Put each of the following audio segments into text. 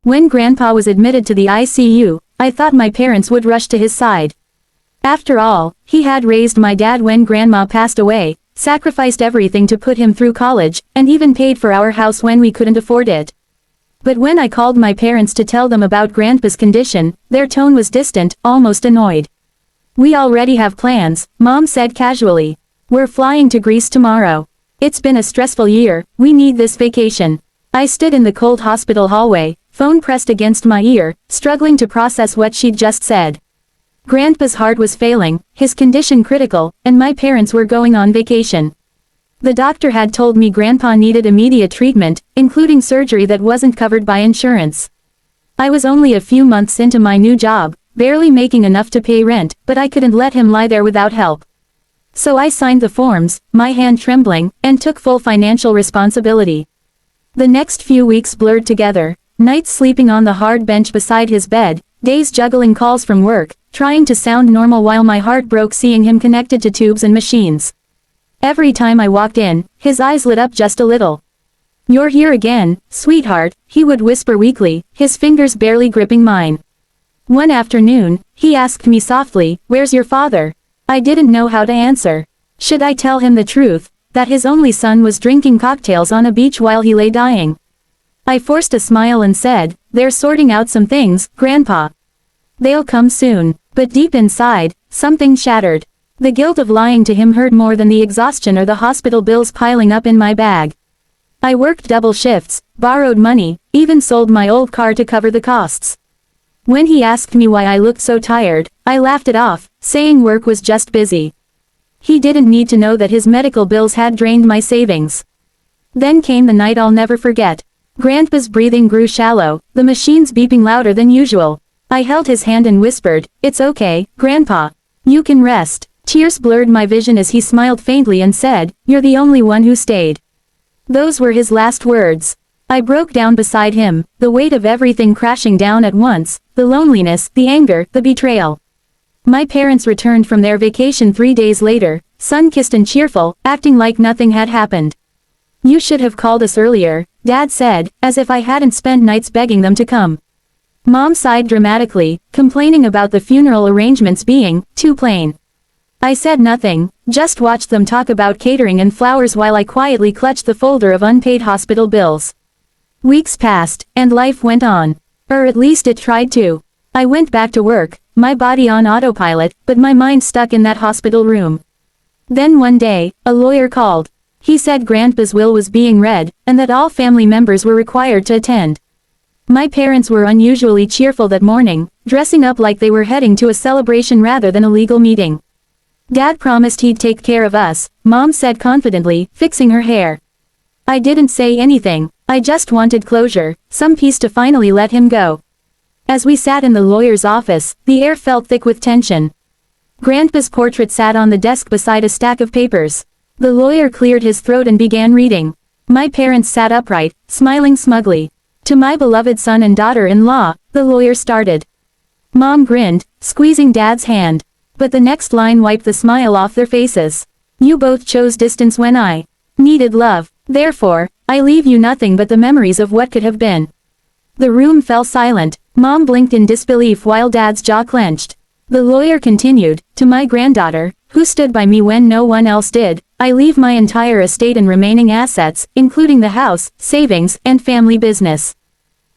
When Grandpa was admitted to the ICU, I thought my parents would rush to his side. After all, he had raised my dad when Grandma passed away, sacrificed everything to put him through college, and even paid for our house when we couldn't afford it. But when I called my parents to tell them about Grandpa's condition, their tone was distant, almost annoyed. "We already have plans," Mom said casually. "We're flying to Greece tomorrow. It's been a stressful year, we need this vacation." I stood in the cold hospital hallway, phone pressed against my ear, struggling to process what she'd just said. Grandpa's heart was failing, his condition critical, and my parents were going on vacation. The doctor had told me Grandpa needed immediate treatment, including surgery that wasn't covered by insurance. I was only a few months into my new job, barely making enough to pay rent, but I couldn't let him lie there without help. So I signed the forms, my hand trembling, and took full financial responsibility. The next few weeks blurred together, nights sleeping on the hard bench beside his bed, days juggling calls from work, trying to sound normal while my heart broke seeing him connected to tubes and machines. Every time I walked in, his eyes lit up just a little. "You're here again, sweetheart," he would whisper weakly, his fingers barely gripping mine. One afternoon, he asked me softly, "Where's your father?" I didn't know how to answer. Should I tell him the truth, that his only son was drinking cocktails on a beach while he lay dying? I forced a smile and said, "They're sorting out some things, Grandpa. They'll come soon." But deep inside, something shattered. The guilt of lying to him hurt more than the exhaustion or the hospital bills piling up in my bag. I worked double shifts, borrowed money, even sold my old car to cover the costs. When he asked me why I looked so tired, I laughed it off, saying work was just busy. He didn't need to know that his medical bills had drained my savings. Then came the night I'll never forget. Grandpa's breathing grew shallow, the machines beeping louder than usual. I held his hand and whispered, "It's okay, Grandpa. You can rest." Tears blurred my vision as he smiled faintly and said, "You're the only one who stayed." Those were his last words. I broke down beside him, the weight of everything crashing down at once, the loneliness, the anger, the betrayal. My parents returned from their vacation 3 days later, sun-kissed and cheerful, acting like nothing had happened. "You should have called us earlier," Dad said, as if I hadn't spent nights begging them to come. Mom sighed dramatically, complaining about the funeral arrangements being too plain. I said nothing, just watched them talk about catering and flowers while I quietly clutched the folder of unpaid hospital bills. Weeks passed, and life went on. Or at least it tried to. I went back to work, my body on autopilot, but my mind stuck in that hospital room. Then one day, a lawyer called. He said Grandpa's will was being read, and that all family members were required to attend. My parents were unusually cheerful that morning, dressing up like they were heading to a celebration rather than a legal meeting. Dad promised he'd take care of us, Mom said confidently, fixing her hair. I didn't say anything, I just wanted closure, some peace to finally let him go. As we sat in the lawyer's office, the air felt thick with tension. Grandpa's portrait sat on the desk beside a stack of papers. The lawyer cleared his throat and began reading. My parents sat upright, smiling smugly. "To my beloved son and daughter-in-law," the lawyer started. Mom grinned, squeezing Dad's hand. But the next line wiped the smile off their faces. "You both chose distance when I needed love. Therefore, I leave you nothing but the memories of what could have been." The room fell silent. Mom blinked in disbelief while Dad's jaw clenched. The lawyer continued, "To my granddaughter, who stood by me when no one else did, I leave my entire estate and remaining assets, including the house, savings, and family business."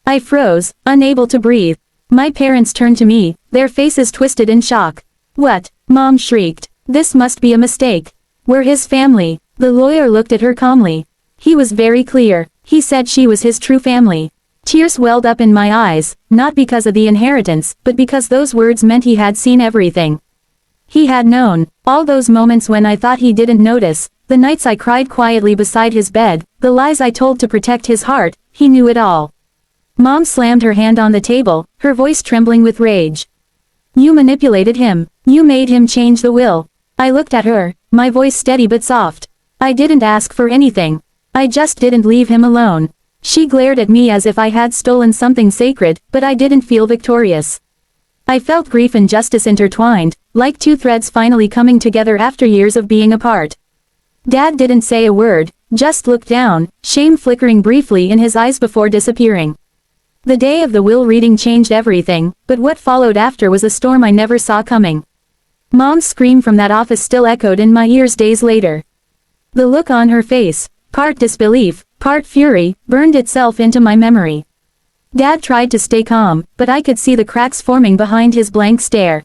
I froze, unable to breathe. My parents turned to me, their faces twisted in shock. "What?" Mom shrieked. "This must be a mistake. We're his family." The lawyer looked at her calmly. He was very clear. He said she was his true family. Tears welled up in my eyes, not because of the inheritance, but because those words meant he had seen everything. He had known, all those moments when I thought he didn't notice, the nights I cried quietly beside his bed, the lies I told to protect his heart, he knew it all. Mom slammed her hand on the table, her voice trembling with rage. "You manipulated him. You made him change the will." I looked at her, my voice steady but soft. "I didn't ask for anything. I just didn't leave him alone." She glared at me as if I had stolen something sacred, but I didn't feel victorious. I felt grief and justice intertwined, like two threads finally coming together after years of being apart. Dad didn't say a word, just looked down, shame flickering briefly in his eyes before disappearing. The day of the will reading changed everything, but what followed after was a storm I never saw coming. Mom's scream from that office still echoed in my ears days later. The look on her face, part disbelief, part fury, burned itself into my memory. Dad tried to stay calm, but I could see the cracks forming behind his blank stare.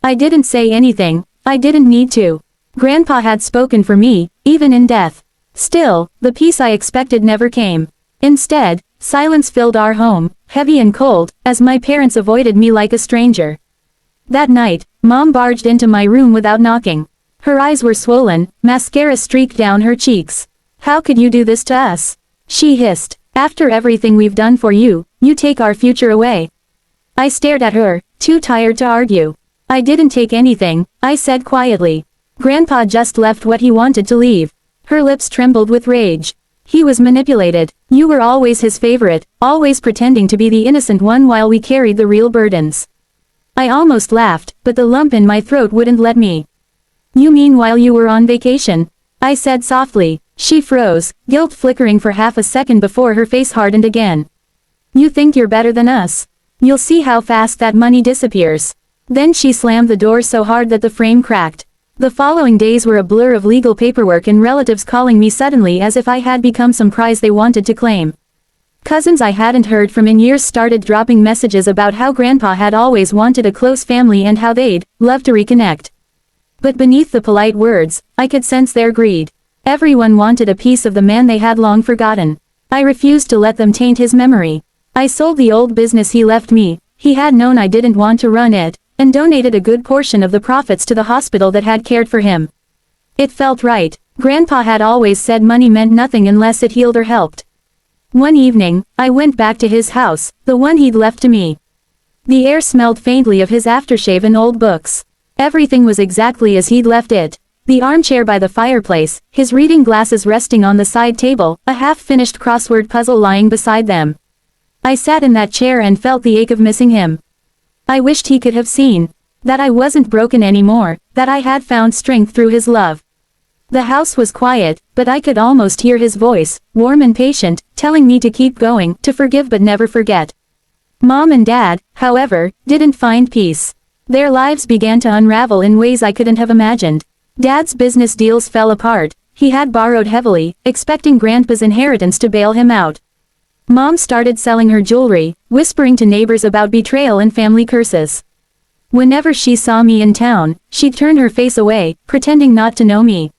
I didn't say anything, I didn't need to. Grandpa had spoken for me, even in death. Still, the peace I expected never came. Instead, silence filled our home, heavy and cold, as my parents avoided me like a stranger. That night, Mom barged into my room without knocking. Her eyes were swollen, mascara streaked down her cheeks. "How could you do this to us?" she hissed. "After everything we've done for you, you take our future away." I stared at her, too tired to argue. "I didn't take anything," I said quietly. "Grandpa just left what he wanted to leave." Her lips trembled with rage. "He was manipulated. You were always his favorite, always pretending to be the innocent one while we carried the real burdens." I almost laughed, but the lump in my throat wouldn't let me. "You mean while you were on vacation?" I said softly. She froze, guilt flickering for half a second before her face hardened again. "You think you're better than us? You'll see how fast that money disappears." Then she slammed the door so hard that the frame cracked. The following days were a blur of legal paperwork and relatives calling me suddenly as if I had become some prize they wanted to claim. Cousins I hadn't heard from in years started dropping messages about how Grandpa had always wanted a close family and how they'd love to reconnect. But beneath the polite words, I could sense their greed. Everyone wanted a piece of the man they had long forgotten. I refused to let them taint his memory. I sold the old business he left me, he had known I didn't want to run it, and donated a good portion of the profits to the hospital that had cared for him. It felt right. Grandpa had always said money meant nothing unless it healed or helped. One evening, I went back to his house, the one he'd left to me. The air smelled faintly of his aftershave and old books. Everything was exactly as he'd left it. The armchair by the fireplace, his reading glasses resting on the side table, a half-finished crossword puzzle lying beside them. I sat in that chair and felt the ache of missing him. I wished he could have seen that I wasn't broken anymore, that I had found strength through his love. The house was quiet, but I could almost hear his voice, warm and patient, telling me to keep going, to forgive but never forget. Mom and Dad, however, didn't find peace. Their lives began to unravel in ways I couldn't have imagined. Dad's business deals fell apart. He had borrowed heavily, expecting Grandpa's inheritance to bail him out. Mom started selling her jewelry, whispering to neighbors about betrayal and family curses. Whenever she saw me in town, she'd turn her face away, pretending not to know me.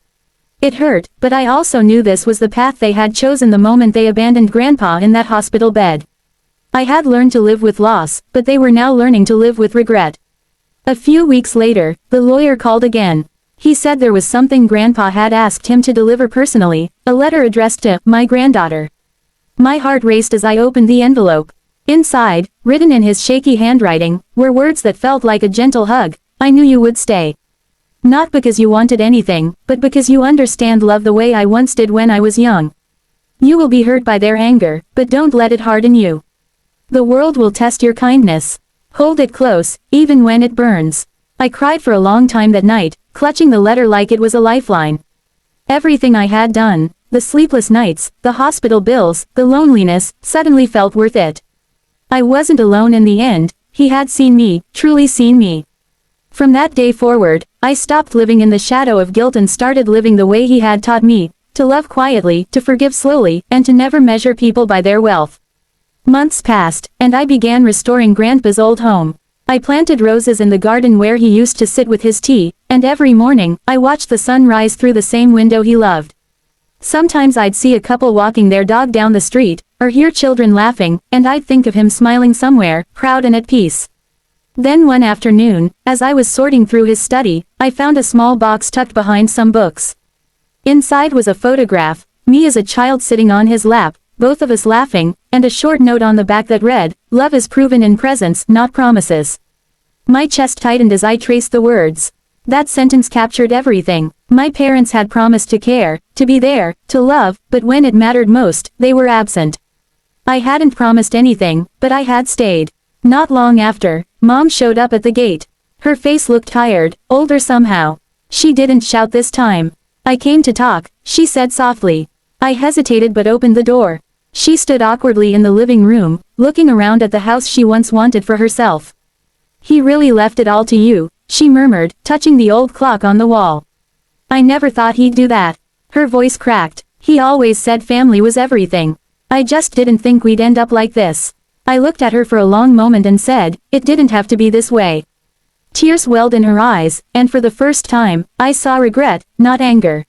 It hurt, but I also knew this was the path they had chosen the moment they abandoned Grandpa in that hospital bed. I had learned to live with loss, but they were now learning to live with regret. A few weeks later, the lawyer called again. He said there was something Grandpa had asked him to deliver personally, a letter addressed to my granddaughter. My heart raced as I opened the envelope. Inside, written in his shaky handwriting, were words that felt like a gentle hug. "I knew you would stay. Not because you wanted anything, but because you understand love the way I once did when I was young. You will be hurt by their anger, but don't let it harden you. The world will test your kindness. Hold it close, even when it burns." I cried for a long time that night, clutching the letter like it was a lifeline. Everything I had done, the sleepless nights, the hospital bills, the loneliness, suddenly felt worth it. I wasn't alone in the end. He had seen me, truly seen me. From that day forward, I stopped living in the shadow of guilt and started living the way he had taught me, to love quietly, to forgive slowly, and to never measure people by their wealth. Months passed, and I began restoring Grandpa's old home. I planted roses in the garden where he used to sit with his tea, and every morning, I watched the sun rise through the same window he loved. Sometimes I'd see a couple walking their dog down the street, or hear children laughing, and I'd think of him smiling somewhere, proud and at peace. Then one afternoon, as I was sorting through his study, I found a small box tucked behind some books. Inside was a photograph, me as a child sitting on his lap, both of us laughing, and a short note on the back that read, "Love is proven in presence, not promises." My chest tightened as I traced the words. That sentence captured everything. My parents had promised to care, to be there, to love, but when it mattered most, they were absent. I hadn't promised anything, but I had stayed. Not long after, Mom showed up at the gate. Her face looked tired, older somehow. She didn't shout this time. "I came to talk," she said softly. I hesitated but opened the door. She stood awkwardly in the living room, looking around at the house she once wanted for herself. He really left it all to you, she murmured, touching the old clock on the wall. I never thought he'd do that. Her voice cracked. He always said family was everything. I just didn't think we'd end up like this. I looked at her for a long moment and said, it didn't have to be this way. Tears welled in her eyes, and for the first time, I saw regret, not anger.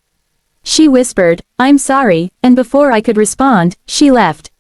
She whispered, I'm sorry, and before I could respond, she left.